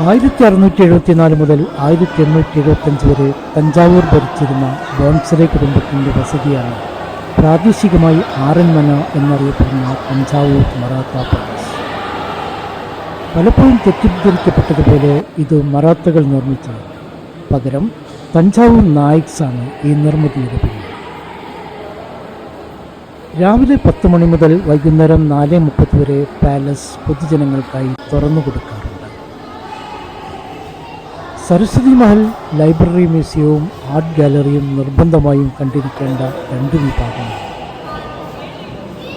1674 മുതൽ 1875 വരെ തഞ്ചാവൂർ ഭരിച്ചിരുന്ന ബോൺസലെ കുടുംബത്തിൻ്റെ വസതിയാണ് പ്രാദേശികമായി ആറന്മന എന്നറിയപ്പെടുന്ന തഞ്ചാവൂർ മറാത്ത പാലസ്. പലപ്പോഴും തെറ്റിദ്ധരിക്കപ്പെട്ടതുപോലെ ഇത് മറാത്തകൾ നിർമ്മിച്ചത്, പകരം തഞ്ചാവൂർ നായിക്സ് ആണ് ഈ നിർമ്മിതിയുടെ പിന്നിൽ. രാവിലെ 10 മണി മുതൽ വൈകുന്നേരം 4:30 വരെ പാലസ് പൊതുജനങ്ങൾക്കായി തുറന്നു കൊടുക്കാറുണ്ട്. സരസ്വതി മഹൽ, ലൈബ്രറി, മ്യൂസിയവും ആർട്ട് ഗാലറിയും നിർബന്ധമായും കണ്ടിരിക്കേണ്ട 2 വിഭാഗങ്ങൾ.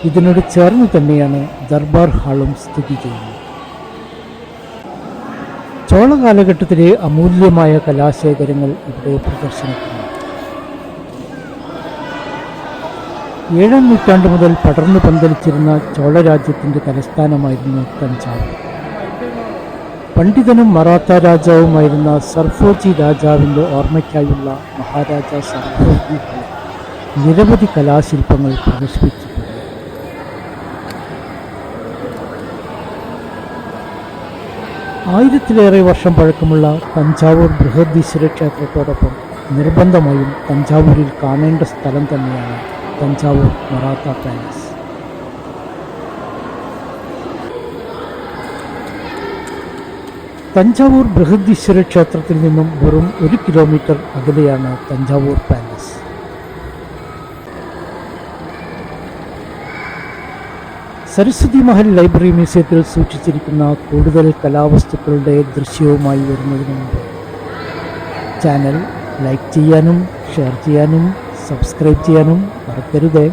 ഇതിനോട് ചേർന്ന് തന്നെയാണ് ദർബാർ ഹാളും സ്ഥിതി ചെയ്യുന്നത്. ചോള കാലഘട്ടത്തിലെ അമൂല്യമായ കലാശേഖരങ്ങൾ ഇവിടെ പ്രദർശിപ്പിക്കുന്നു. 7-ാം നൂറ്റാണ്ട് മുതൽ പടർന്നു പന്തലിച്ചിരുന്ന ചോളരാജ്യത്തിൻ്റെ തലസ്ഥാനമായിരുന്നു തഞ്ചാവൂർ. പണ്ഡിതനും മറാത്ത രാജാവുമായിരുന്ന സർഫോജി രാജാവിൻ്റെ ഓർമ്മയ്ക്കായുള്ള മഹാരാജ സർഫോജി നിരവധി കലാശില്പങ്ങൾ പ്രദർശിപ്പിച്ചിട്ടുണ്ട്. ആയിരത്തിലേറെ വർഷം പഴക്കമുള്ള തഞ്ചാവൂർ ബൃഹദീശ്വര ക്ഷേത്രത്തോടൊപ്പം നിർബന്ധമായും തഞ്ചാവൂരിൽ കാണേണ്ട സ്ഥലം തന്നെയാണ് തഞ്ചാവൂർ മറാത്ത പാലസ്. തഞ്ചാവൂർ ബൃഹദീശ്വര ക്ഷേത്രത്തിൽ നിന്നും വെറും 1 കിലോമീറ്റർ അകലെയാണ് തഞ്ചാവൂർ പാലസ്. സരസ്വതി മഹൽ ലൈബ്രറി മ്യൂസിയത്തിൽ സൂക്ഷിച്ചിരിക്കുന്ന കൂടുതൽ കലാവസ്തുക്കളുടെ ദൃശ്യവുമായി വരുന്നതിന് മുമ്പ് ചാനൽ ലൈക്ക് ചെയ്യാനും ഷെയർ ചെയ്യാനും സബ്സ്ക്രൈബ് ചെയ്യാനും മറക്കരുതേ.